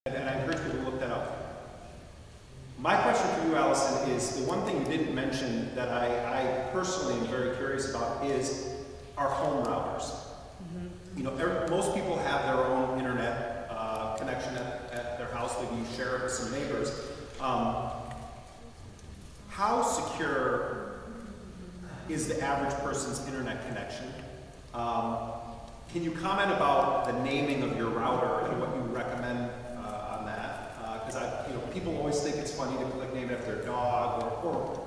And I encourage people to look that up. My question for you, Alison, is the one thing you didn't mention that I personally am very curious about is our home routers. You know, most people have their own internet connection at their house. Maybe you share it with some neighbors. How secure is the average person's internet connection? Can you comment about the naming of your router and what you recommend on that? Because people always think it's funny to name it after their dog, or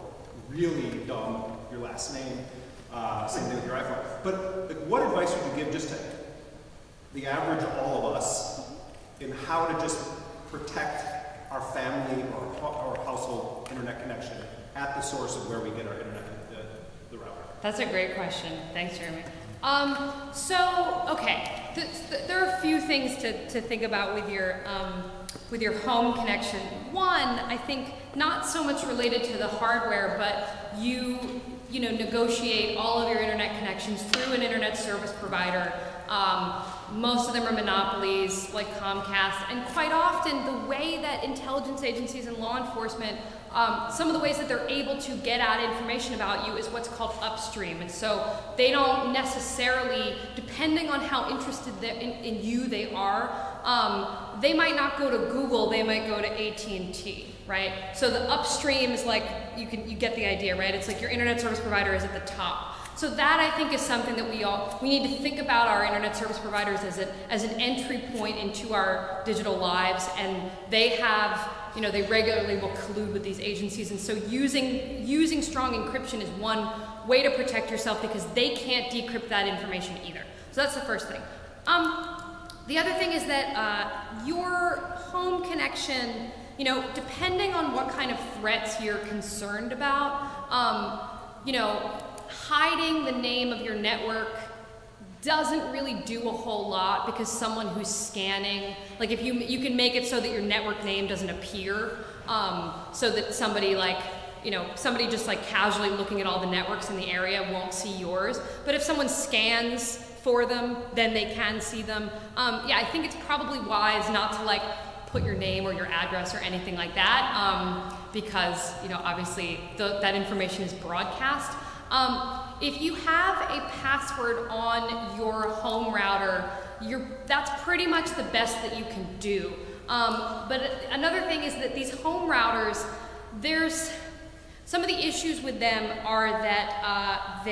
really dumb, your last name. Same thing with your iPhone. But like, what advice would you give just to the average all of us in how to just protect our family or household internet connection at the source of where we get our internet, the router? That's a great question. Thanks, Jeremy. There are a few things to think about with your home connection. One, I think not so much related to the hardware, but you negotiate all of your internet connections through an internet service provider. Most of them are monopolies like Comcast, and quite often the way that intelligence agencies and law enforcement, some of the ways that they're able to get at information about you is what's called upstream. And so they don't necessarily, depending on how interested in you they are, they might not go to Google, they might go to AT&T, right? So the upstream is like, you get the idea, right? It's like your internet service provider is at the top. So that, I think, is something that we need to think about our internet service providers as an entry point into our digital lives, and they have, they regularly will collude with these agencies, and so using strong encryption is one way to protect yourself because they can't decrypt that information either. So that's the first thing. The other thing is that your home connection, depending on what kind of threats you're concerned about, hiding the name of your network doesn't really do a whole lot, because someone who's scanning, like if you can make it so that your network name doesn't appear, so that somebody somebody just like casually looking at all the networks in the area won't see yours. But if someone scans for them, then they can see them. Yeah, I think it's probably wise not to like put your name or your address or anything like that, because obviously that information is broadcast. If you have a password on your home router, that's pretty much the best that you can do. But another thing is that these home routers, some of the issues with them are that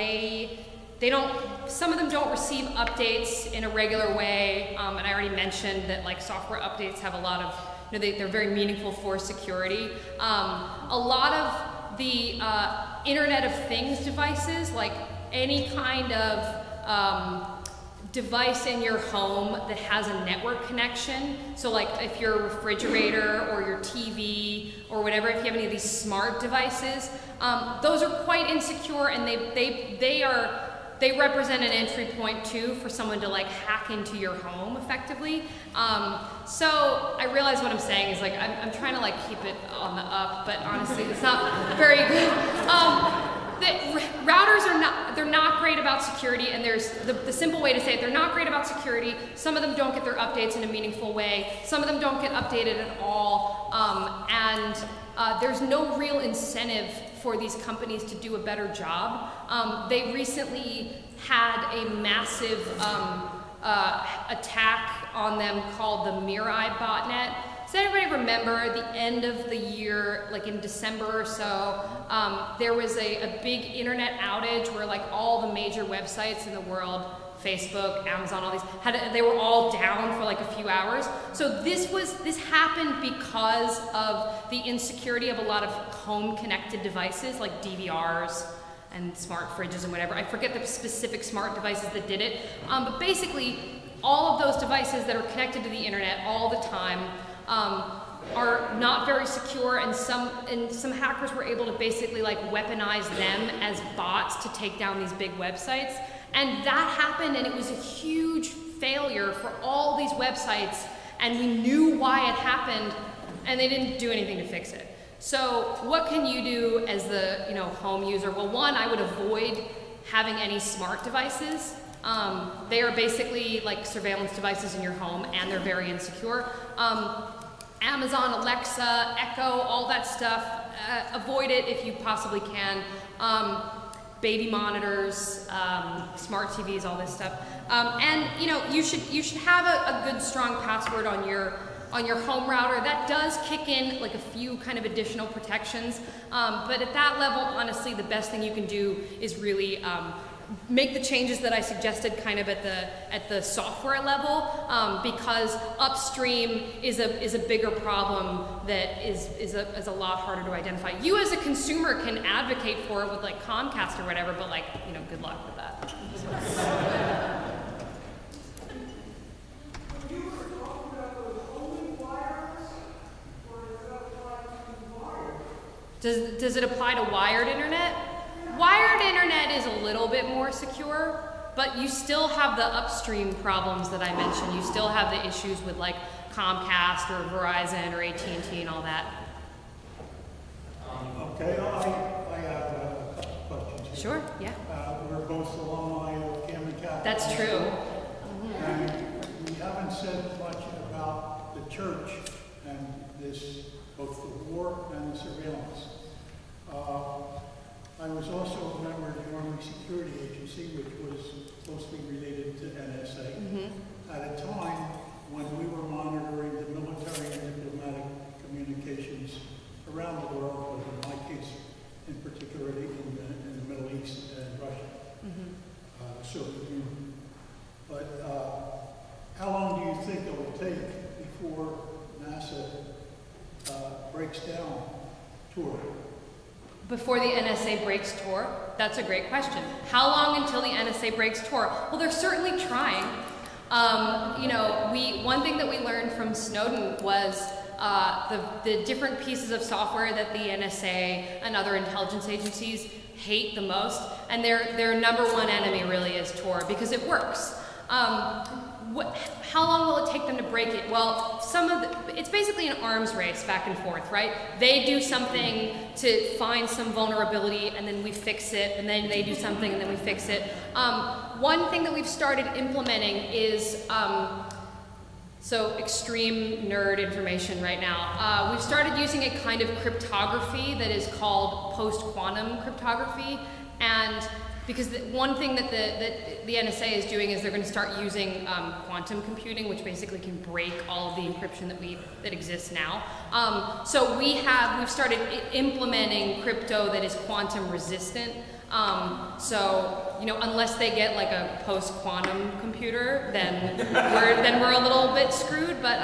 some of them don't receive updates in a regular way, and I already mentioned that like software updates have a lot of, they're very meaningful for security. A lot of the Internet of Things devices, like any kind of device in your home that has a network connection, so like if your refrigerator or your TV or whatever, if you have any of these smart devices, those are quite insecure, and they represent an entry point too for someone to like hack into your home effectively. So I realize what I'm saying is like I'm trying to like keep it on the up, but honestly it's not very good. Routers they're not great about security, and there's the simple way to say it, they're not great about security. Some of them don't get their updates in a meaningful way. Some of them don't get updated at all, and there's no real incentive for these companies to do a better job. They recently had a massive attack on them called the Mirai botnet. Does anybody remember the end of the year, like in December or so, there was a big internet outage where like all the major websites in the world, Facebook, Amazon, all these, they were all down for like a few hours. So this happened because of the insecurity of a lot of home connected devices like DVRs and smart fridges and whatever. I forget the specific smart devices that did it, but basically all of those devices that are connected to the internet all the time are not very secure, and some hackers were able to basically like weaponize them as bots to take down these big websites. And that happened, and it was a huge failure for all these websites, and we knew why it happened, and they didn't do anything to fix it. So what can you do as the home user? Well, one, I would avoid having any smart devices. They are basically like surveillance devices in your home, and they're very insecure. Amazon, Alexa, Echo, all that stuff. Avoid it if you possibly can. Baby monitors, smart TVs, all this stuff. And you know, you should have a good strong password on your home router. That does kick in like a few kind of additional protections. But at that level, honestly, the best thing you can do is really make the changes that I suggested kind of at the software level, because upstream is a bigger problem that is a lot harder to identify. You as a consumer can advocate for it with like Comcast or whatever, but like, you know, good luck with that. Does it apply to wired internet? Wired internet is a little bit more secure, but you still have the upstream problems that I mentioned. You still have the issues with like Comcast or Verizon or AT&T and all that. Okay, I have a couple questions here. Sure, yeah. We're both alumni of Camden Catholic. That's true. And we haven't said much about the church and this, both the war and the surveillance. I was also a member of the Army Security Agency, which was closely related to NSA, at a time when we were monitoring the military and diplomatic communications around the world, but in my case, in particularly in the Middle East and Russia, Soviet Union. But how long do you think it will take before NASA breaks down Tor? Before the NSA breaks Tor? That's a great question. How long until the NSA breaks Tor? Well, they're certainly trying. You know, one thing that we learned from Snowden was the different pieces of software that the NSA and other intelligence agencies hate the most, and their number one enemy really is Tor, because it works. How long will it take them to break it? Well, it's basically an arms race back and forth, right? They do something to find some vulnerability, and then we fix it, and then they do something, and then we fix it. One thing that we've started implementing is, so extreme nerd information right now. We've started using a kind of cryptography that is called post-quantum cryptography, and because one thing that the NSA is doing is they're going to start using quantum computing, which basically can break all of the encryption that exists now. So we've started implementing crypto that is quantum resistant. So you know, unless they get like a post-quantum computer, then we're a little bit screwed. But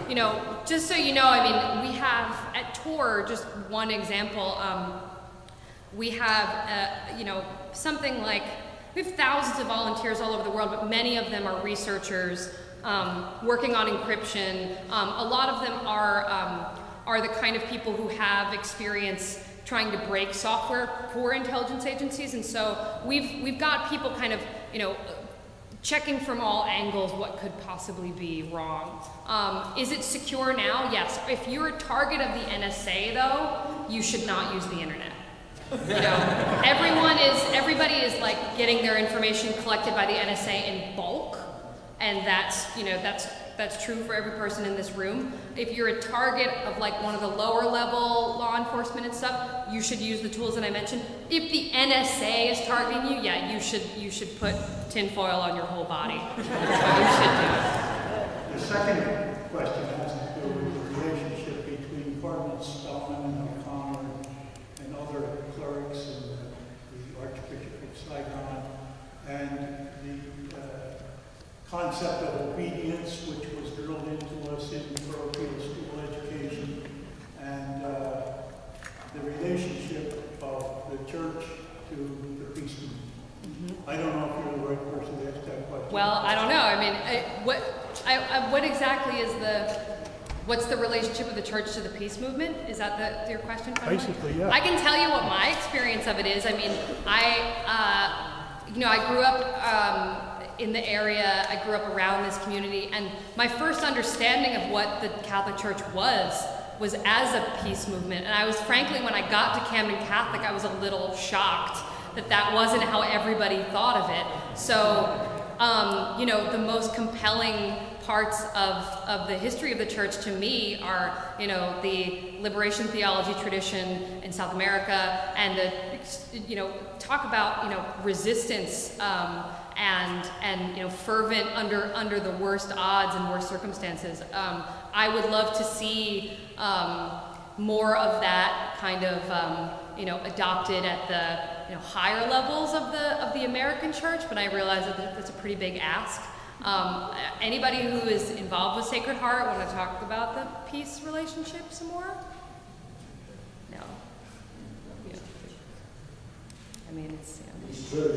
you know, just so you know, I mean, we have at Tor, just one example. We have, you know, something like, we have thousands of volunteers all over the world, but many of them are researchers working on encryption. A lot of them are the kind of people who have experience trying to break software for intelligence agencies, and so we've got people kind of, you know, checking from all angles what could possibly be wrong. Is it secure now? Yes. If you're a target of the NSA, though, you should not use the internet. You know, everybody is like getting their information collected by the NSA in bulk, and that's, you know, that's true for every person in this room. If you're a target of like one of the lower level law enforcement and stuff, you should use the tools that I mentioned. If the NSA is targeting you, yeah, you should put tinfoil on your whole body. That's what you should do. The second question has to do with the relationship between Cardinal Spellman and O'Connor and other clerics and the Archbishop of Saigon, and the concept of obedience, which was drilled into us in parochial school education, and the relationship of the church to the peace movement. I don't know if you're the right person to ask that question. Well, I don't know. I mean, what exactly is what's the relationship of the church to the peace movement? Is that your question? Basically, yeah. I can tell you what my experience of it is. I mean, you know, I grew up in the area. I grew up around this community, and my first understanding of what the Catholic Church was as a peace movement. And I was, frankly, when I got to Camden Catholic, I was a little shocked that wasn't how everybody thought of it. So, you know, the most compelling parts of the history of the church to me are, you know, the liberation theology tradition in South America, and the, you know, talk about, you know, resistance and you know, fervent under the worst odds and worst circumstances. I would love to see more of that kind of you know, adopted at the, you know, higher levels of the American church, but I realize that that's a pretty big ask. Anybody who is involved with Sacred Heart want to talk about the peace relationship some more? No. Yeah. I mean, it's, Peace Church.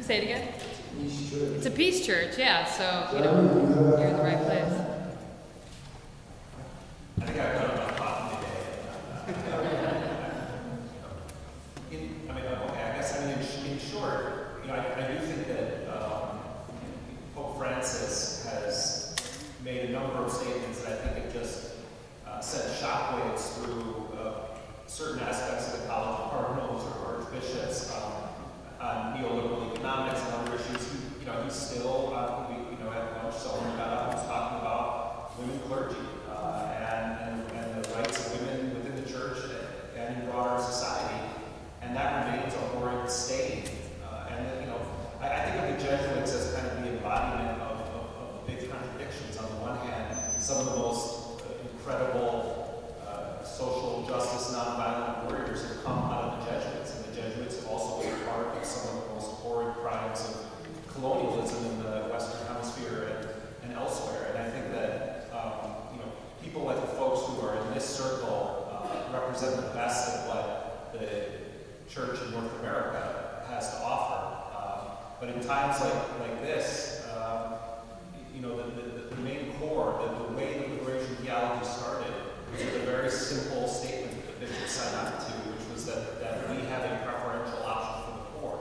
say it again? Peace Church. It's a peace church, yeah, so, you know, you're in the right place. I think I've done enough talking today. In short, you know, I do think that Pope Francis has made a number of statements that I think have just sent shockwaves through certain aspects of the College of Cardinals or archbishops on neoliberal economics and other issues. You know, he's still, you know, at lunch, someone got up and was talking about women clergy and the rights of women within the church and in broader society. And that remains a horrid stain. And, you know, I think of the Jesuits as kind of the embodiment of big contradictions. On the one hand, some of the most incredible social justice, nonviolent warriors have come out of the Jesuits. And the Jesuits have also been part of some of the most horrid crimes of colonialism in the Western Hemisphere and elsewhere. And I think that, you know, people like the folks who are in this circle represent the best of what the church in North America has to offer. But in times like this, you know, the main core, the way the liberation theology started was with a very simple statement that the bishop signed on to, which was that we have a preferential option for the poor.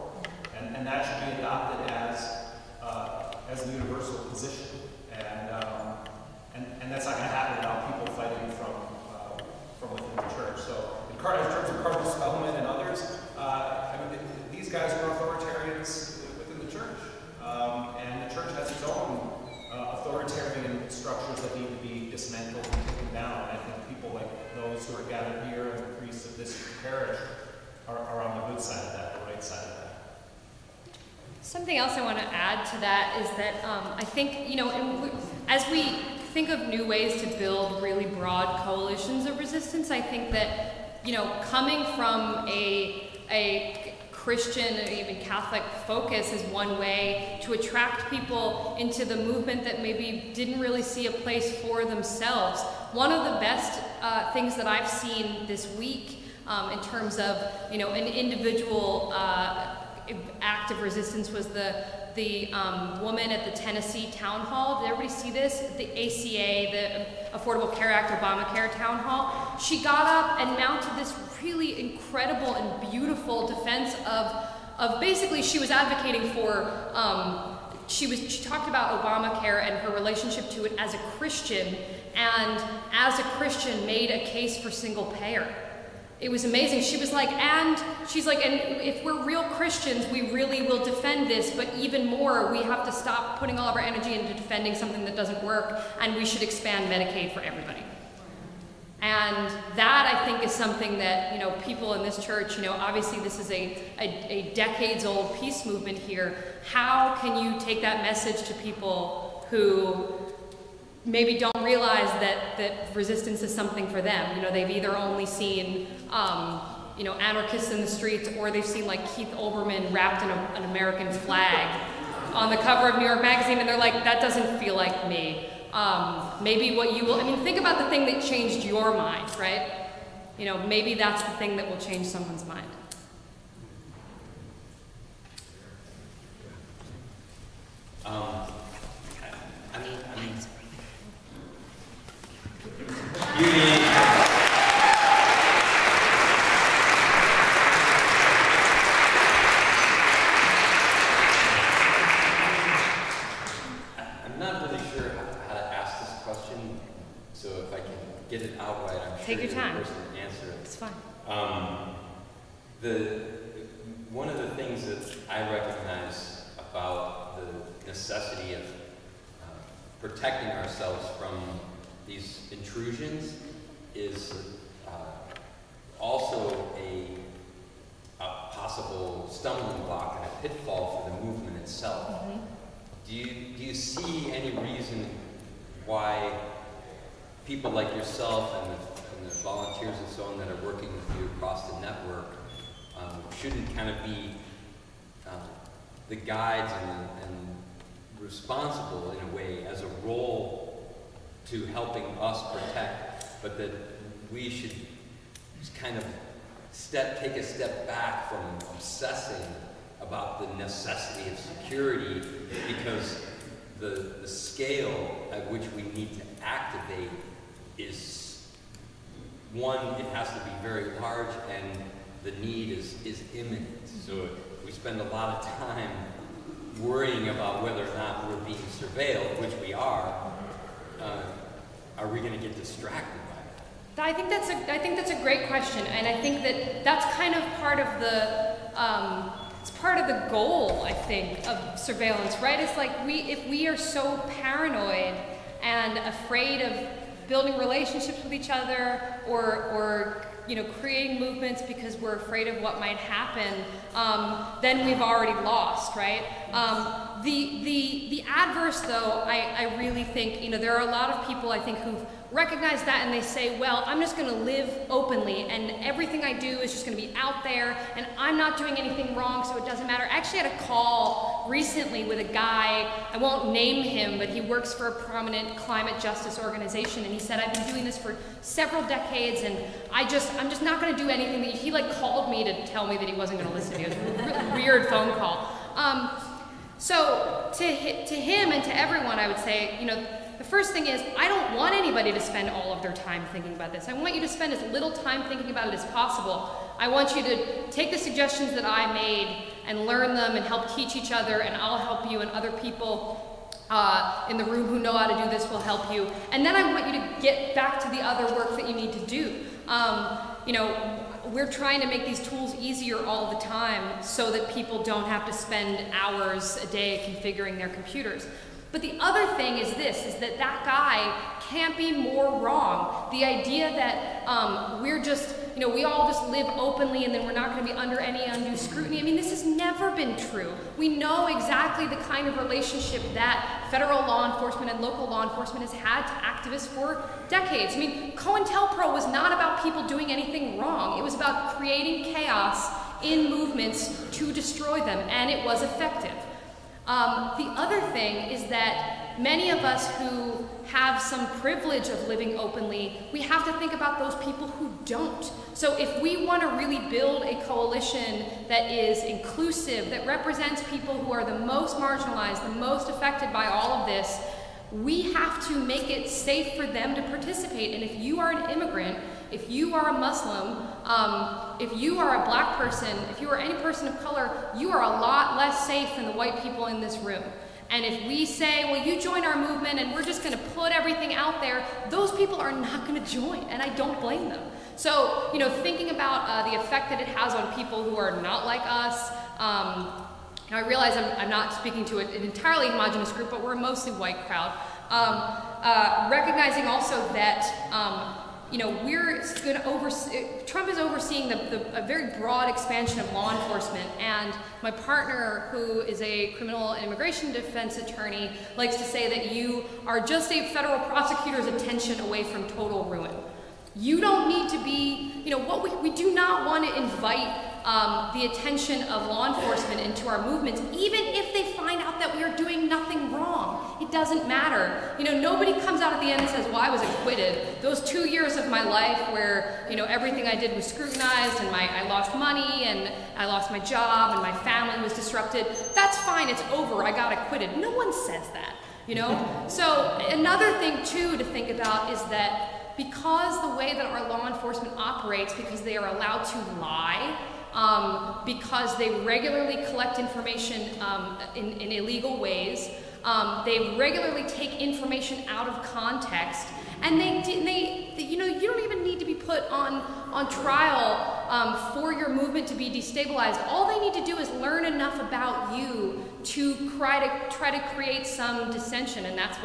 And that should be adopted as the universal position. And that's not going to happen without people fighting from within the church. So in terms of Cardinal Spellman and others, I mean, these guys are authoritarians within the church. And the church has its own authoritarian structures that need to be dismantled and taken down. And I think people like those who are gathered here and the priests of this parish are on the good side of that, the right side of that. Something else I want to add to that is that I think, you know, as we think of new ways to build really broad coalitions of resistance, I think that, you know, coming from a Christian or even Catholic focus is one way to attract people into the movement that maybe didn't really see a place for themselves. One of the best things that I've seen this week in terms of, you know, an individual act of resistance was the woman at the Tennessee town hall. Did everybody see this? The ACA, the Affordable Care Act, Obamacare town hall. She got up and mounted this really incredible and beautiful defense of basically she was advocating for, she talked about Obamacare and her relationship to it as a Christian, and as a Christian made a case for single payer. It was amazing. She was like, and she's like, and if we're real Christians, we really will defend this, but even more, we have to stop putting all of our energy into defending something that doesn't work, and we should expand Medicaid for everybody. And that, I think, is something that, you know, people in this church, you know, obviously this is a decades-old peace movement here. How can you take that message to people who maybe don't realize that resistance is something for them? You know, they've either only seen, you know, anarchists in the streets, or they've seen like Keith Olbermann wrapped in an American flag on the cover of New York Magazine, and they're like, that doesn't feel like me. Maybe what you will, I mean, think about the thing that changed your mind, right? You know, maybe that's the thing that will change someone's mind. I'm not really sure how to ask this question, so if I can get it out right, I'm Take sure your time. the person can answer it. It's fine. One of the things that I recognize about the necessity of protecting ourselves from these intrusions is also a possible stumbling block and a pitfall for the movement itself. Mm-hmm. Do you see any reason why people like yourself and the volunteers and so on that are working with you across the network shouldn't kind of be the guides and responsible in a way as a role to helping us protect, but that we should just kind of take a step back from obsessing about the necessity of security, because the scale at which we need to activate is one, it has to be very large, and the need is imminent. So we spend a lot of time worrying about whether or not we're being surveilled, which we are we going to get distracted by it? I think that's a great question, and I think that's kind of part of the it's part of the goal, I think, of surveillance, right? It's like if we are so paranoid and afraid of building relationships with each other, or creating movements because we're afraid of what might happen, then we've already lost, right? The adverse, though, I really think, there are a lot of people, I think, who've recognized that, and they say, well, I'm just going to live openly, and everything I do is just going to be out there, and I'm not doing anything wrong, so it doesn't matter. I actually had a call recently with a guy, I won't name him, but he works for a prominent climate justice organization, and he said, I've been doing this for several decades, and I'm just not going to do anything that he called me to tell me that he wasn't going to listen to me. It was a really weird phone call. So to him and to everyone, I would say, the first thing is, I don't want anybody to spend all of their time thinking about this. I want you to spend as little time thinking about it as possible. I want you to take the suggestions that I made and learn them and help teach each other, and I'll help you, and other people in the room who know how to do this will help you. And then I want you to get back to the other work that you need to do. We're trying to make these tools easier all the time so that people don't have to spend hours a day configuring their computers. But the other thing is that guy can't be more wrong. The idea that we're just, we all just live openly and then we're not going to be under any undue scrutiny. I mean, this has never been true. We know exactly the kind of relationship that federal law enforcement and local law enforcement has had to activists for decades. I mean, COINTELPRO was not about people doing anything wrong. It was about creating chaos in movements to destroy them, and it was effective. The other thing is that many of us who have some privilege of living openly, we have to think about those people who don't. So if we want to really build a coalition that is inclusive, that represents people who are the most marginalized, the most affected by all of this, we have to make it safe for them to participate. And if you are an immigrant, if you are a Muslim, if you are a black person, if you are any person of color, you are a lot less safe than the white people in this room. And if we say, well, you join our movement and we're just going to put everything out there, those people are not going to join, and I don't blame them. So, thinking about the effect that it has on people who are not like us, I realize I'm not speaking to an entirely homogenous group, but we're a mostly white crowd. Recognizing also that Trump is overseeing a very broad expansion of law enforcement, and my partner, who is a criminal and immigration defense attorney, likes to say that you are just a federal prosecutor's attention away from total ruin. You don't need to be, we do not want to invite the attention of law enforcement into our movements, even if they find out that we are doing nothing wrong. It doesn't matter. Nobody comes out at the end and says, well, I was acquitted. Those 2 years of my life where, everything I did was scrutinized, and I lost money, and I lost my job, and my family was disrupted. That's fine, it's over, I got acquitted. No one says that, So another thing, too, to think about is that because the way that our law enforcement operates, because they are allowed to lie, because they regularly collect information in illegal ways, they regularly take information out of context, and you don't even need to be put on trial for your movement to be destabilized. All they need to do is learn enough about you to try to create some dissension, and that's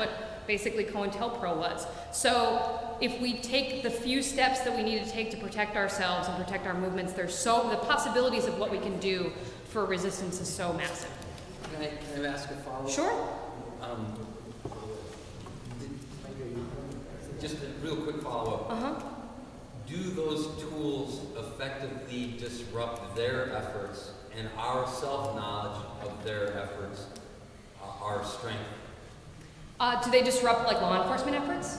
basically COINTELPRO was. So if we take the few steps that we need to take to protect ourselves and protect our movements, the possibilities of what we can do for resistance is so massive. Can I ask a follow-up? Sure. Just a real quick follow-up. Do those tools effectively disrupt their efforts and our self-knowledge of their efforts, our strength? Do they disrupt like law enforcement efforts?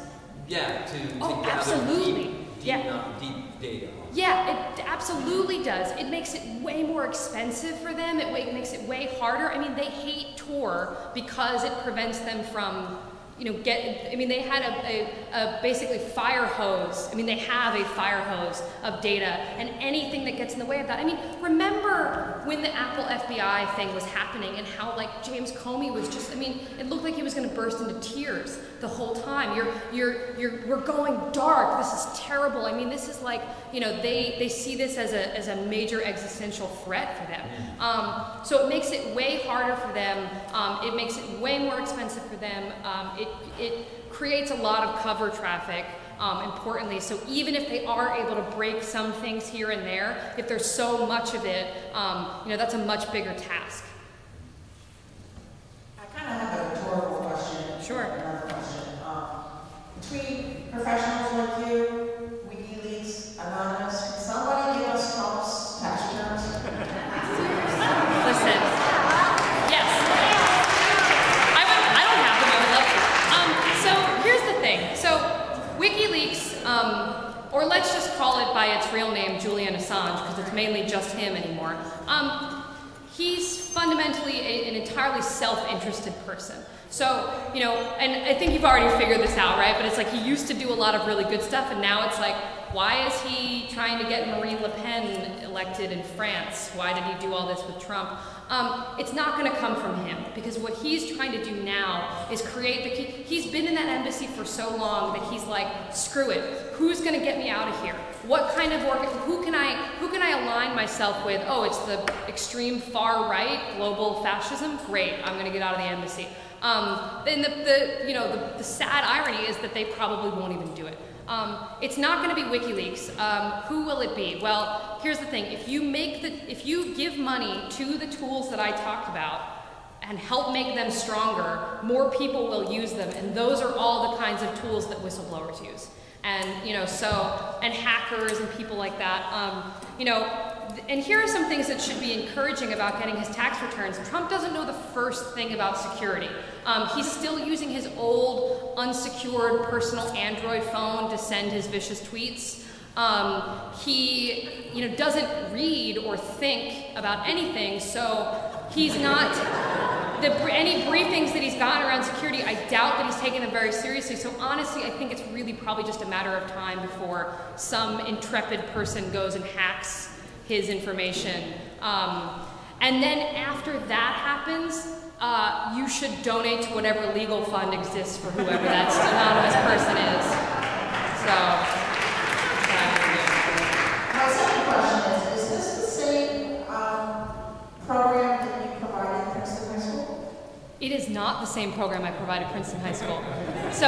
Yeah, to gather absolutely. deep data. Yeah, it absolutely does. It makes it way more expensive for them. It makes it way harder. I mean, they hate Tor because it prevents them from, they had a basically fire hose. I mean, they have a fire hose of data, and anything that gets in the way of that. I mean, remember when the Apple FBI thing was happening and how like James Comey was just, it looked like he was going to burst into tears the whole time. We're going dark. This is terrible. I mean, this is like, they see this as a major existential threat for them. So it makes it way harder for them. It makes it way more expensive for them. It creates a lot of cover traffic, importantly. So even if they are able to break some things here and there, if there's so much of it, that's a much bigger task. I kind of have a rhetorical question. Sure. Another question. Between professionals like you, WikiLeaks, Anonymous, can somebody give us Trump's tax returns? Listen. Yes. I don't have them. I would love to. So here's the thing. So WikiLeaks, or let's just call it by its real name, Julian Assange, because it's mainly just him anymore. He's fundamentally an entirely self-interested person. So, and I think you've already figured this out, right? But it's like he used to do a lot of really good stuff, and now it's like, why is he trying to get Marine Le Pen elected in France? Why did he do all this with Trump? It's not going to come from him, because what he's trying to do now is create he's been in that embassy for so long that he's like, screw it. Who's going to get me out of here? What kind of who can I align myself with? Oh, it's the extreme far right, global fascism. Great, I'm going to get out of the embassy. Then the sad irony is that they probably won't even do it. It's not going to be WikiLeaks. Who will it be? Well, here's the thing. If you give money to the tools that I talked about and help make them stronger, more people will use them, and those are all the kinds of tools that whistleblowers use. And and hackers and people like that. And here are some things that should be encouraging about getting his tax returns. Trump doesn't know the first thing about security. He's still using his old, unsecured personal Android phone to send his vicious tweets. He, doesn't read or think about anything, so he's not, any briefings that he's gotten around security, I doubt that he's taking them very seriously. So honestly, I think it's really probably just a matter of time before some intrepid person goes and hacks his information. And then after that happens, you should donate to whatever legal fund exists for whoever that anonymous person is. So, my second question is this the same program that you provided at Princeton High School? it is not the same program I provide at Princeton High School. So,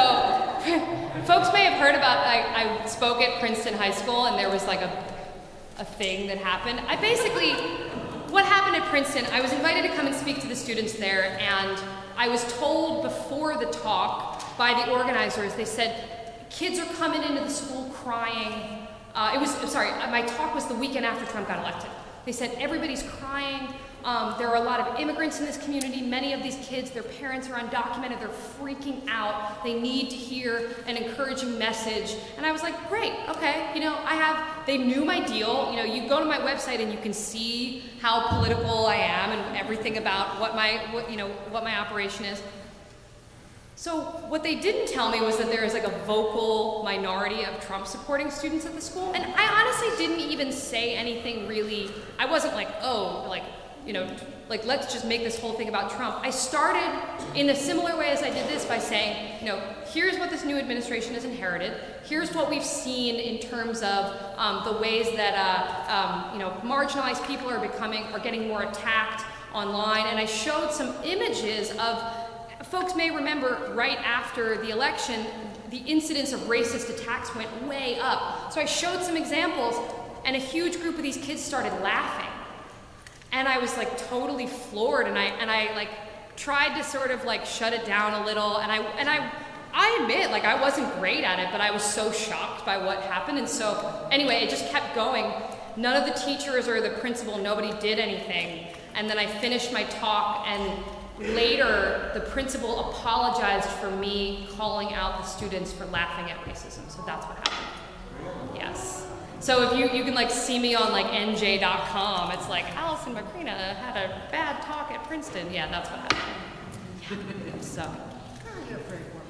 folks may have heard about, I spoke at Princeton High School and there was like a thing that happened. What happened at Princeton, I was invited to come and speak to the students there, and I was told before the talk by the organizers, they said, kids are coming into the school crying. My talk was the weekend after Trump got elected. They said, everybody's crying. There are a lot of immigrants in this community. Many of these kids, their parents are undocumented. They're freaking out. They need to hear an encouraging message. And I was like, great, okay. They knew my deal. You go to my website and you can see how political I am and everything about what my operation is. So what they didn't tell me was that there is like a vocal minority of Trump supporting students at the school. And I honestly didn't even say anything really. I wasn't like, let's just make this whole thing about Trump. I started in a similar way as I did this by saying, here's what this new administration has inherited. Here's what we've seen in terms of the ways that, marginalized people are getting more attacked online. And I showed some images of folks may remember right after the election, the incidence of racist attacks went way up. So I showed some examples, and a huge group of these kids started laughing. And I was like totally floored, and I like tried to sort of like shut it down a little, and I admit, like, I wasn't great at it, but I was so shocked by what happened. And so anyway, it just kept going. None of the teachers or the principal, nobody did anything. And then I finished my talk, and later the principal apologized for me calling out the students for laughing at racism. So that's what happened. Yes. So if you can like see me on like NJ.com, it's like Alison Macrina had a bad talk at Princeton. Yeah, that's what happened. Yeah. So.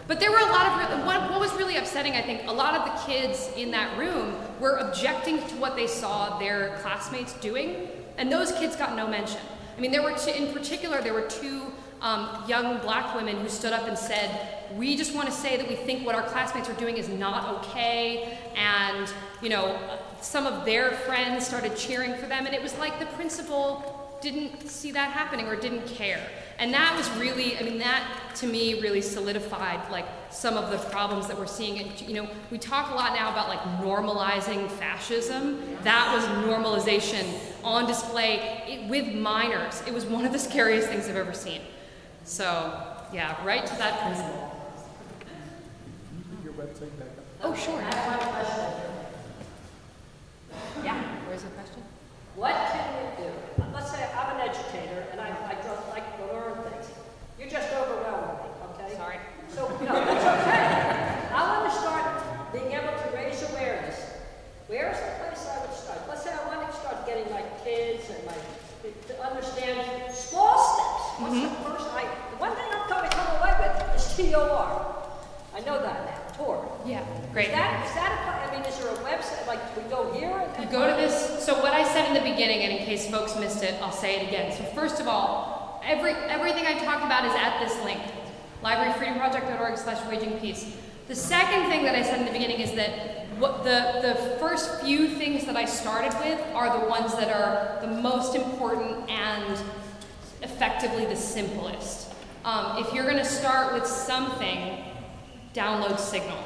But there were a lot of, what was really upsetting, I think, a lot of the kids in that room were objecting to what they saw their classmates doing, and those kids got no mention. I mean, there were two, in particular, there were two young black women who stood up and said, we just want to say that we think what our classmates are doing is not okay, and, you know, some of their friends started cheering for them, and it was like the principal didn't see that happening or didn't care. And that was really, I mean, that to me really solidified like some of the problems that we're seeing. And, you know, we talk a lot now about like normalizing fascism. That was normalization on display with minors. It was one of the scariest things I've ever seen. So, yeah, right to that principle. Your website back up. Oh, sure. I have one question. Yeah, where's the question? What can we do? Let's say I'm an educator and I just like to learn things. You're just overwhelming me, okay? Sorry. So, no, that's okay. I want to start being able to raise awareness. Where's the place I would start? Let's say I want to start getting my kids and to understand small steps. What's the first the one thing I'm going to come away with is TOR. I know that now. TOR. Yeah, great. Is that I mean, is there a website, like, we go here and You go to this, so what I said in the beginning, and in case folks missed it, I'll say it again. So first of all, everything I talked about is at this link, libraryfreedomproject.org/waging peace. The second thing that I said in the beginning is that what the first few things that I started with are the ones that are the most important and effectively the simplest. If you're gonna start with something, download Signal.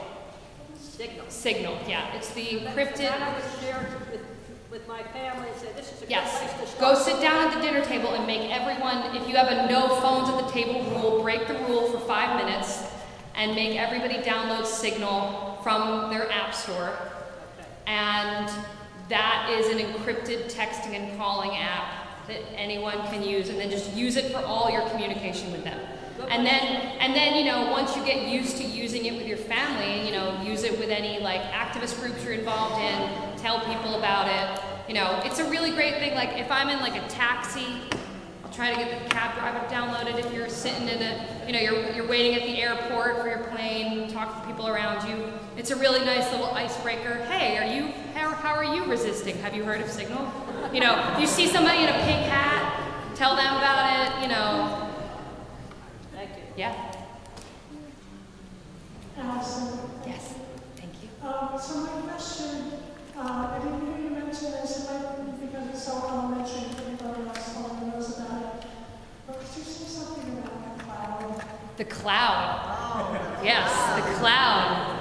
Signal, yeah. It's the encrypted. That I would share with my family and say, this is a Yes. good place to Go start. sit down at the dinner table and make everyone, if you have a no phones at the table rule, break the rule for 5 minutes and make everybody download Signal from their app store. Okay. And that is an encrypted texting and calling app that anyone can use, and then just use it for all your communication with them. And then, you know, once you get used to using it with your family, you know, use it with any like activist groups you're involved in, tell people about it. You know, it's a really great thing. Like if I'm in like a taxi, I'll try to get the cab driver to download it. If you're sitting in a, you know, you're waiting at the airport for your plane, talk to people around you. It's a really nice little icebreaker. Hey, how are you resisting? Have you heard of Signal? You know, if you see somebody in a pink hat, tell them about it, you know. Thank you. Yeah. Alison. Yes. Thank you. So my question, I didn't hear you mention this, it might be because it's so elementary, everybody else probably knows about it. But could you say something about the cloud? The cloud. Yes, the cloud.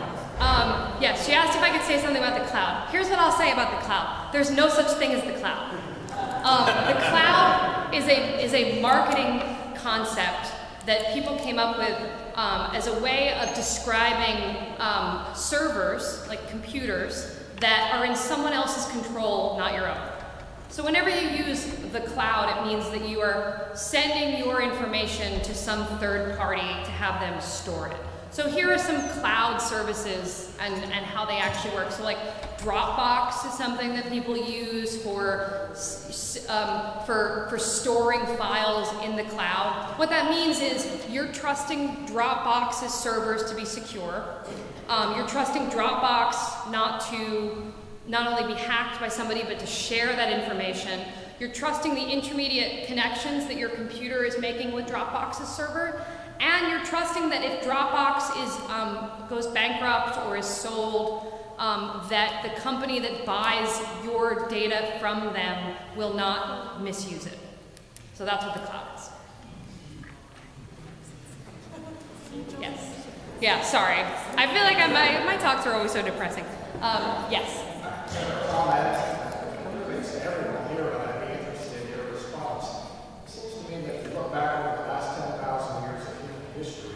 Yes, she asked if I could say something about the cloud. Here's what I'll say about the cloud. There's no such thing as the cloud. The cloud is a marketing concept that people came up with as a way of describing servers, like computers, that are in someone else's control, not your own. So whenever you use the cloud, it means that you are sending your information to some third party to have them store it. So here are some cloud services and how they actually work. So like Dropbox is something that people use for storing files in the cloud. What that means is you're trusting Dropbox's servers to be secure. You're trusting Dropbox not only be hacked by somebody, but to share that information. You're trusting the intermediate connections that your computer is making with Dropbox's server. And you're trusting that if Dropbox goes bankrupt or is sold, that the company that buys your data from them will not misuse it. So that's what the cloud is. Yeah, sorry. I feel like my talks are always so depressing. Yes. Everyone here, and I'd be interested in your response. It seems to me that if you look back over the last 10,000 years of human history,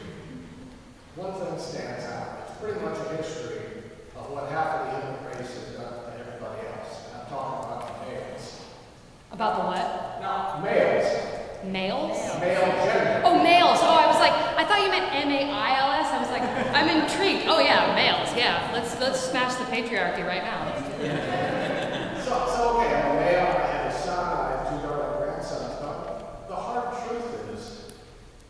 one thing stands out. It's pretty much a history of what half of the human race has done to everybody else. And I'm talking about the males. About the what? Now, males. Males? Male gender. Oh, males. Oh, I was like, I thought you meant M-A-I-L-S. I was like, I'm intrigued. Oh yeah, males. Yeah, let's smash the patriarchy right now. So okay, I'm a male, I have a son, I have 2 darling grandsons, but the hard truth is,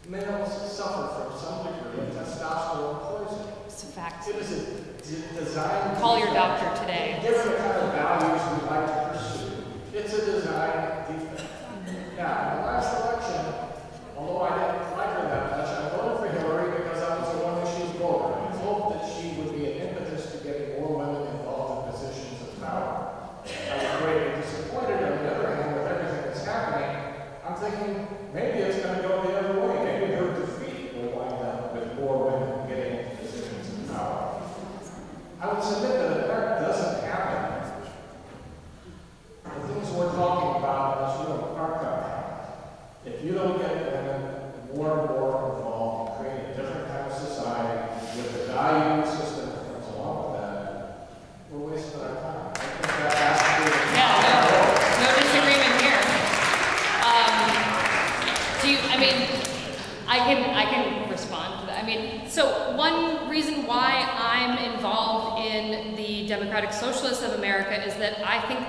males suffer from some degree of testosterone poison. It's a fact. It is a design. Call your doctor today. Given the kind of values we like to pursue, it's a design defect. Now, in the last election, although I didn't like her that much, I voted for Hillary because I was a one-issue voter. I hoped that she would be an impetus to getting more women involved in positions of power. I was greatly disappointed. On the other hand, with everything that's happening, I'm thinking maybe it's going to go the other way. Maybe her defeat will wind up with more women getting into positions of power. I would submit that if that doesn't happen, the things we're talking about in this room aren't going to happen. If you don't get women more and more involved and create a different kind of society with the value system that comes along with that, we're wasting our time. I think that has to be the No disagreement here. I can respond to that. I mean, so one reason why I'm involved in the Democratic Socialists of America is that I think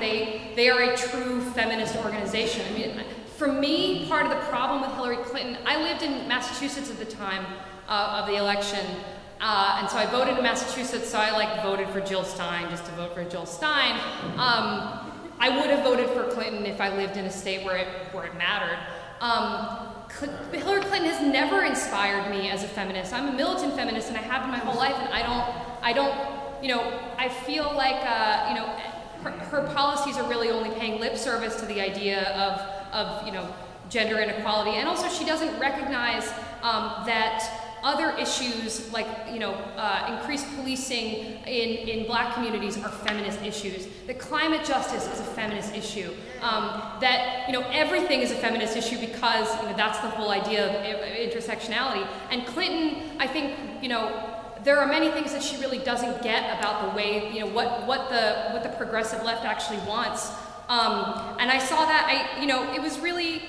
they are a true feminist organization. I mean, for me, part of the problem with Hillary Clinton, I lived in Massachusetts at the time of the election, and so I voted in Massachusetts, so I voted for Jill Stein just to vote for Jill Stein. I would have voted for Clinton if I lived in a state where it mattered. Hillary Clinton has never inspired me as a feminist. I'm a militant feminist, and I have been my whole life, and I don't, I feel like, her policies are really only paying lip service to the idea of gender inequality, and also she doesn't recognize that other issues like increased policing in black communities are feminist issues. That climate justice is a feminist issue. That everything is a feminist issue because that's the whole idea of intersectionality. And Clinton, I think there are many things that she really doesn't get about the way what the progressive left actually wants. And I saw that it was really,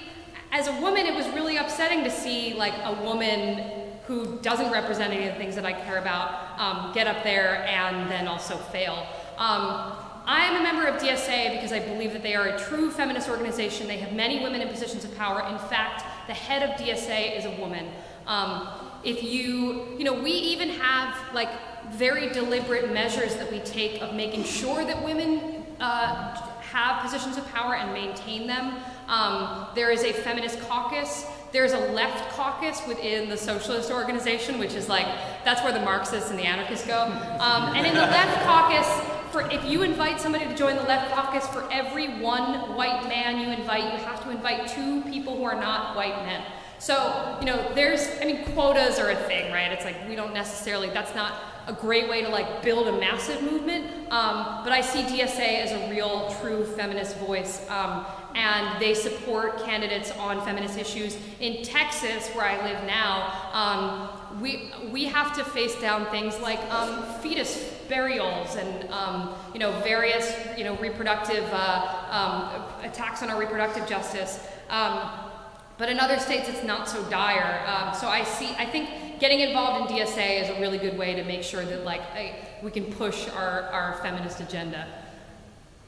as a woman, it was really upsetting to see a woman who doesn't represent any of the things that I care about get up there and then also fail. I am a member of DSA because I believe that they are a true feminist organization. They have many women in positions of power. In fact, the head of DSA is a woman. We even have very deliberate measures that we take of making sure that women have positions of power and maintain them. There is a feminist caucus. There's a left caucus within the socialist organization, which is that's where the Marxists and the anarchists go. And in the left caucus, if you invite somebody to join the left caucus, for every one white man you invite, you have to invite 2 people who are not white men. So, quotas are a thing, right? It's we don't necessarily, that's not a great way to build a massive movement, but I see DSA as a real, true feminist voice, and they support candidates on feminist issues. In Texas, where I live now, we have to face down things like fetus burials and various reproductive attacks on our reproductive justice. But in other states, it's not so dire. So I think getting involved in DSA is a really good way to make sure that we can push our feminist agenda.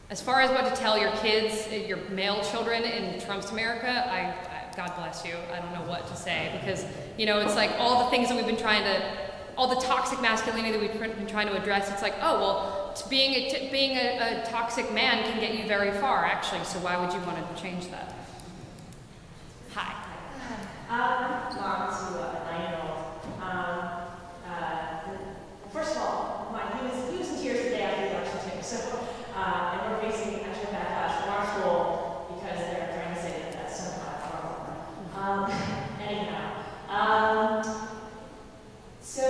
As far as what to tell your kids, your male children in Trump's America, God bless you. I don't know what to say because, it's all the things that we've been all the toxic masculinity that we've been trying to address, it's being a toxic man can get you very far, actually, so why would you want to change that? Hi. I'm mom to a 9-year-old. First of all, he was in tears the day after the election too. So, and we're facing actually backlash from our school because they're trying to say that that's somehow wrong. Anyhow, so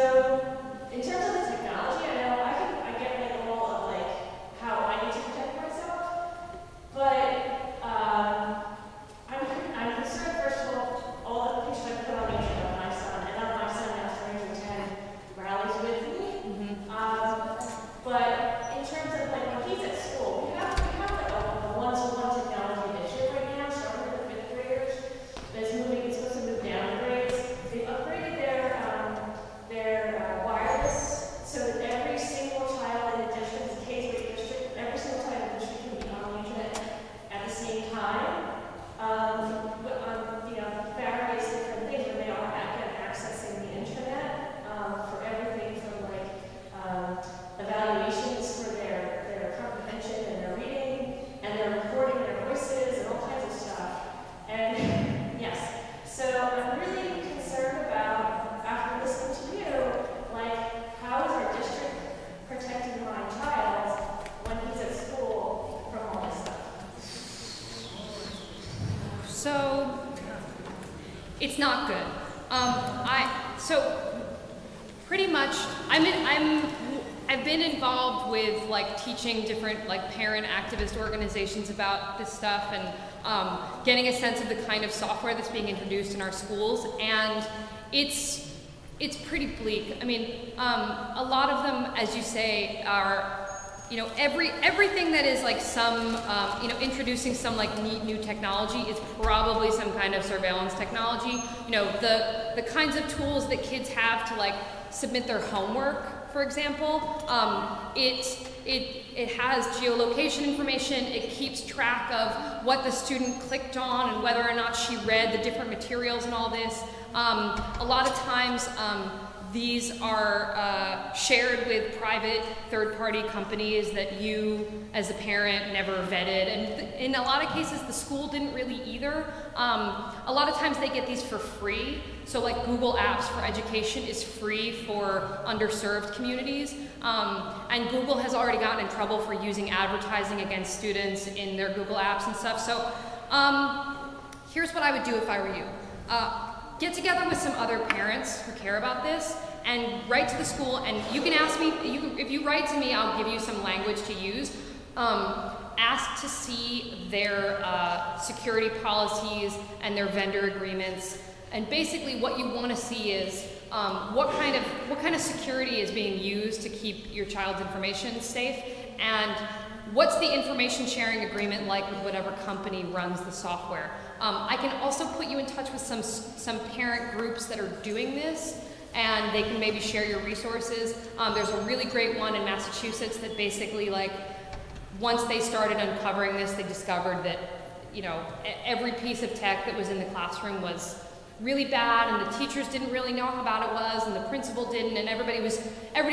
it's not good. So pretty much, I've been involved with like teaching different like parent activist organizations about this stuff and getting a sense of the kind of software that's being introduced in our schools, and it's pretty bleak. I mean, a lot of them, as you say, are, you know, everything that is like some, you know, introducing some like neat new technology is probably some kind of surveillance technology. You know, the kinds of tools that kids have to like submit their homework, for example, it has geolocation information. It keeps track of what the student clicked on and whether or not she read the different materials and all this. A lot of times, these are shared with private third-party companies that you, as a parent, never vetted. And in a lot of cases, the school didn't really either. A lot of times they get these for free. So like Google Apps for Education is free for underserved communities. And Google has already gotten in trouble for using advertising against students in their Google Apps and stuff. So here's what I would do if I were you. Get together with some other parents who care about this and write to the school, and you can ask me, if you write to me, I'll give you some language to use. Ask to see their security policies and their vendor agreements, and basically what you want to see is what kind of security is being used to keep your child's information safe, and what's the information sharing agreement like with whatever company runs the software. I can also put you in touch with some parent groups that are doing this, and they can maybe share your resources. There's a really great one in Massachusetts that basically, like, once they started uncovering this, they discovered that, you know, every piece of tech that was in the classroom was really bad, and the teachers didn't really know how bad it was, and the principal didn't, and everybody was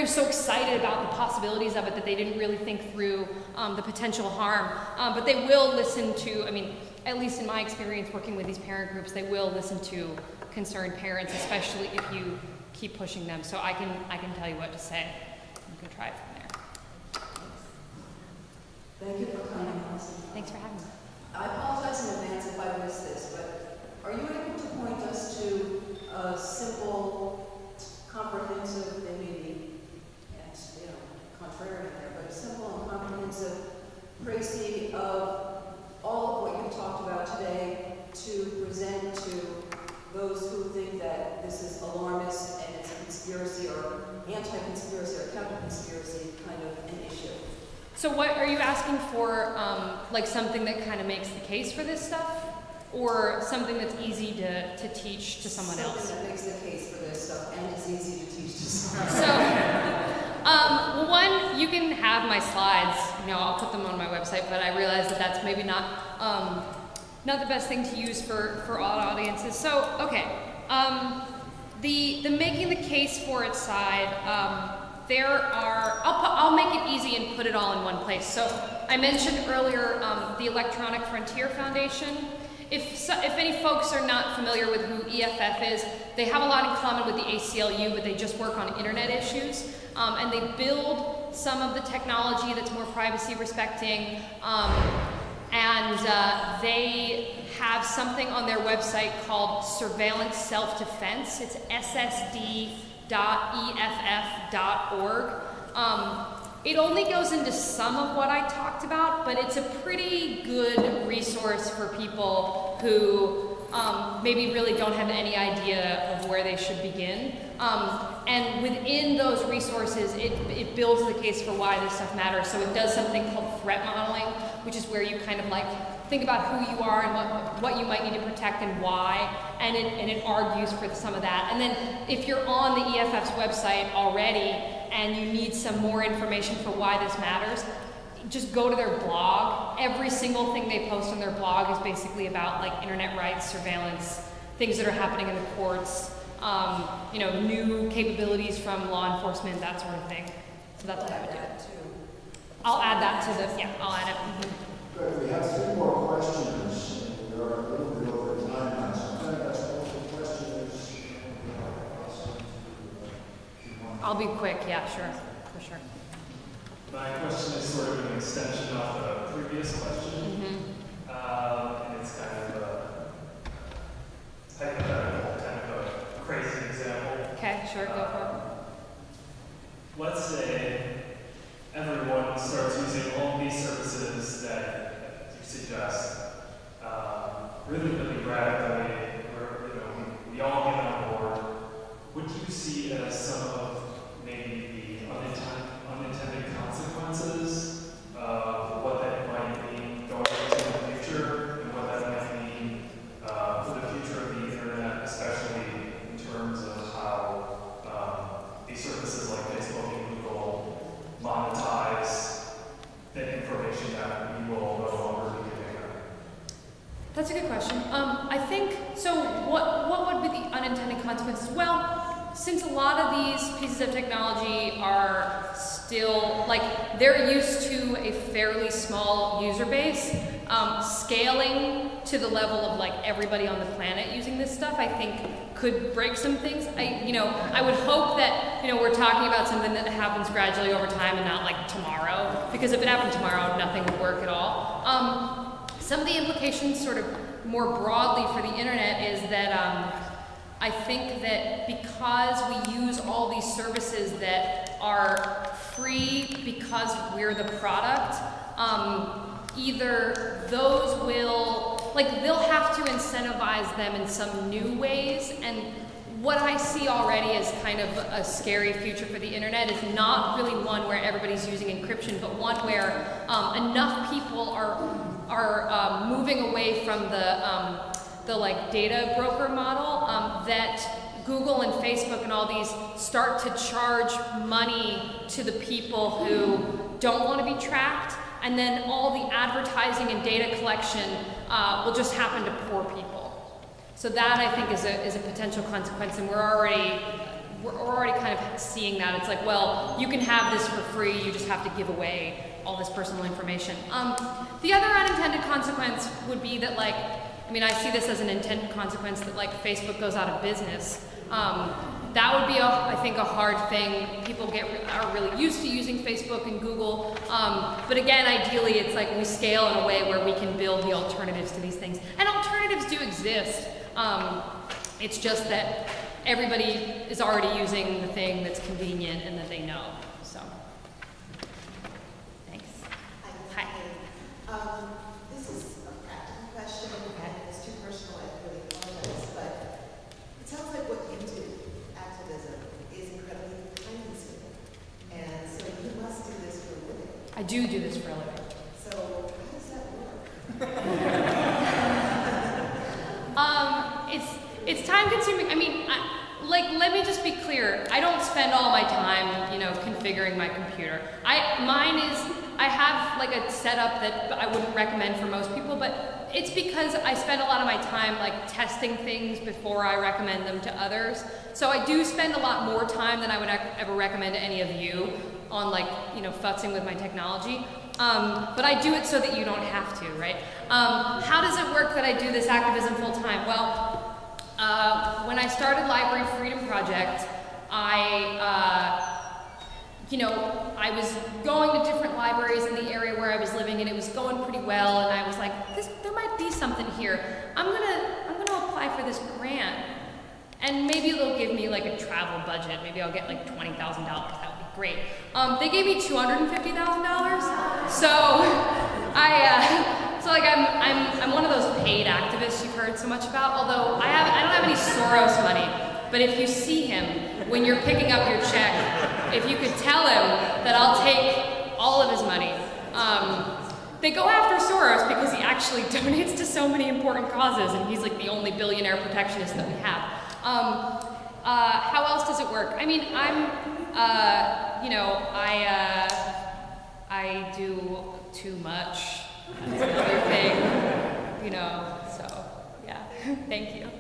so excited about the possibilities of it that they didn't really think through the potential harm. But they will listen to, I mean, at least in my experience working with these parent groups, they will listen to concerned parents, especially if you keep pushing them. So I can tell you what to say. You can try it from there. Thank you for coming, Alison. Thanks for having me. I apologize in advance if I missed this, but are you able to point us to a simple, comprehensive, they may be, you know, contrary there, but a simple and comprehensive précis of all of what you've talked about today to present to those who think that this is alarmist and it's a conspiracy or anti-conspiracy or counter-conspiracy kind of an issue? So what are you asking for, like something that kind of makes the case for this stuff? Or something that's easy to teach to someone else? Something that makes the case for this stuff and it's easy to teach to someone else. So, well, one, you can have my slides. You know, I'll put them on my website, but I realize that that's maybe not the best thing to use for all audiences. So, okay, the making the case for it side, there are, I'll make it easy and put it all in one place. So I mentioned earlier the Electronic Frontier Foundation. If any folks are not familiar with who EFF is, they have a lot in common with the ACLU, but they just work on internet issues. And they build some of the technology that's more privacy respecting. And they have something on their website called Surveillance Self-Defense. It's ssd.eff.org. It only goes into some of what I talked about, but it's a pretty good resource for people who maybe really don't have any idea of where they should begin. And within those resources, it builds the case for why this stuff matters. So it does something called threat modeling, which is where you kind of like think about who you are and what you might need to protect and why, and it argues for some of that. And then if you're on the EFF's website already and you need some more information for why this matters, just go to their blog. Every single thing they post on their blog is basically about like internet rights, surveillance, things that are happening in the courts, you know, new capabilities from law enforcement, that sort of thing. So that's what I would do. I'll add that to the, yeah, I'll add it. Good, we have 3 more questions, and we are a little bit over time now, so I'm going to ask all the questions. I'll be quick, yeah, sure, for sure. My question is sort of an extension of the previous question, and it's kind of a hypothetical. sure, go for it. Let's say everyone starts using all these services that you suggest really, really rapidly, where we all get on board. Would you see as some of maybe the unintended consequences of what that might mean going into the future, and what that might mean for the future of the internet, especially in terms of how these services like Facebook and Google monetize the information that we will no longer be giving them? That's a good question. I think, so what would be the unintended consequences? Well, since a lot of these pieces of technology are still, like, they're used to a fairly small user base, scaling to the level of like everybody on the planet using this stuff, I think could break some things. I would hope that, we're talking about something that happens gradually over time and not like tomorrow, because if it happened tomorrow, nothing would work at all. Some of the implications sort of more broadly for the internet is that I think that because we use all these services that are free because we're the product, either those will, like, they'll have to incentivize them in some new ways, and what I see already as kind of a scary future for the internet is not really one where everybody's using encryption, but one where enough people are moving away from the like data broker model that Google and Facebook and all these start to charge money to the people who don't want to be tracked, and then all the advertising and data collection will just happen to poor people. So that, I think, is a potential consequence, and we're already kind of seeing that. It's like, well, you can have this for free, you just have to give away all this personal information. The other unintended consequence would be that, like, I see this as an intended consequence that, like, Facebook goes out of business. That would be, I think, a hard thing. People are really used to using Facebook and Google. But again, ideally, it's like we scale in a way where we can build the alternatives to these things. And alternatives do exist. It's just that everybody is already using the thing that's convenient and that they know. So, thanks. Hi. This is a practical question, and it's too personal, I really apologize, but it sounds like what you do, activism, is incredibly time-consuming, and so you must do this for a living. I do this for a living. So how does that work? It's time-consuming. Let me just be clear. I don't spend all my time, configuring my computer. I have like a setup that I wouldn't recommend for most people, but it's because I spend a lot of my time like testing things before I recommend them to others. So I do spend a lot more time than I would ever recommend to any of you on futzing with my technology. But I do it so that you don't have to, right? How does it work that I do this activism full time? Well, when I started Library Freedom Project, I was going to different libraries in the area where I was living, and it was going pretty well, and I was like, there might be something here. I'm gonna apply for this grant, and maybe they'll give me like a travel budget. Maybe I'll get like $20,000. That would be great. They gave me $250,000. So I'm one of those paid activists you've heard so much about. Although I don't have any Soros money. But if you see him when you're picking up your check, if you could tell him that I'll take all of his money. They go after Soros because he actually donates to so many important causes, and he's like the only billionaire protectionist that we have. How else does it work? I do too much. That's another thing, so yeah, thank you.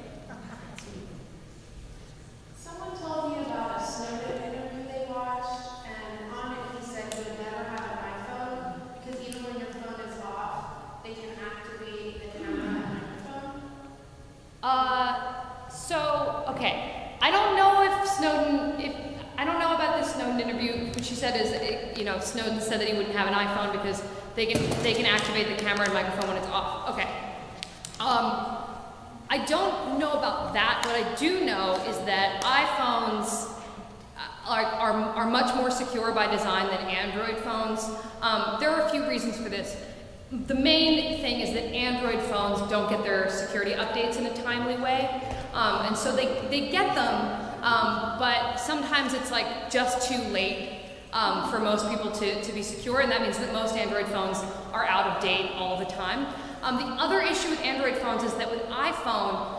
Someone told me about a Snowden interview they watched, and on it he said you would never have an iPhone because even when your phone is off, they can activate the camera and microphone. Okay, I don't know I don't know about this Snowden interview. What she said is, Snowden said that he wouldn't have an iPhone because they can activate the camera and microphone when it's off. Okay. I don't know about that. What I do know is that iPhones are much more secure by design than Android phones. There are a few reasons for this. The main thing is that Android phones don't get their security updates in a timely way. And so they get them, but sometimes it's like just too late for most people to be secure, and that means that most Android phones are out of date all the time. The other issue with Android phones is that with iPhone,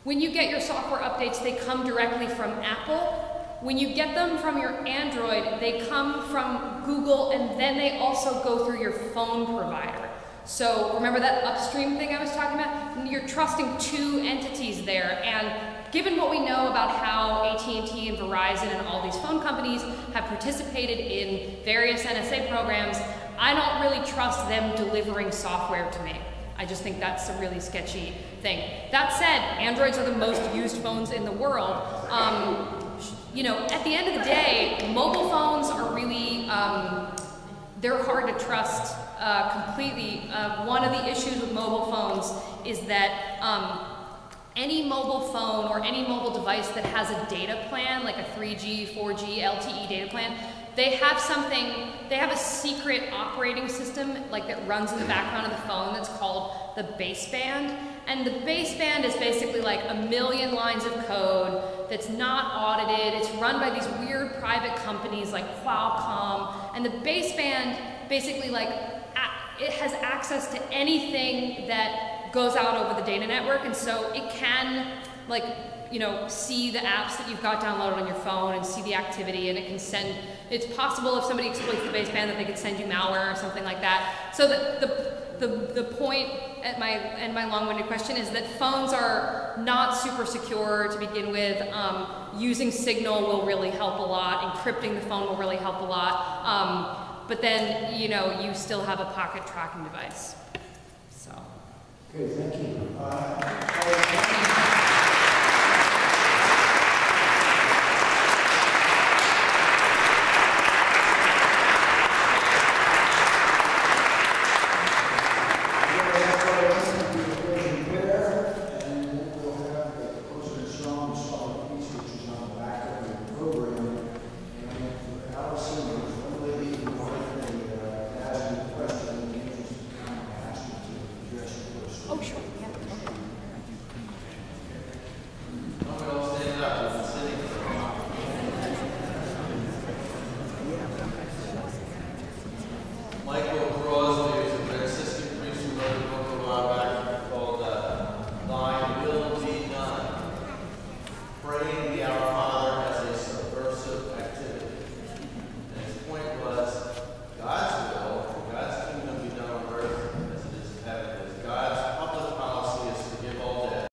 when you get your software updates, they come directly from Apple. When you get them from your Android, they come from Google, and then they also go through your phone provider. So remember that upstream thing I was talking about? You're trusting two entities there, and given what we know about how AT&T and Verizon and all these phone companies have participated in various NSA programs, I don't really trust them delivering software to me. I just think that's a really sketchy thing. That said, Androids are the most used phones in the world. You know, at the end of the day, mobile phones are really, they're hard to trust completely. One of the issues with mobile phones is that any mobile phone or any mobile device that has a data plan, like a 3G, 4G, LTE data plan, they have a secret operating system like that runs in the background of the phone that's called the baseband. And the baseband is basically like a million lines of code that's not audited. It's run by these weird private companies like Qualcomm. And the baseband basically it has access to anything that goes out over the data network. And so it can see the apps that you've got downloaded on your phone and see the activity, and it can send, it's possible if somebody exploits the baseband that they could send you malware or something like that. So the point at my long-winded question is that phones are not super secure to begin with. Using Signal will really help a lot. Encrypting the phone will really help a lot. But then, you still have a pocket tracking device. So. Okay, thank you. Michael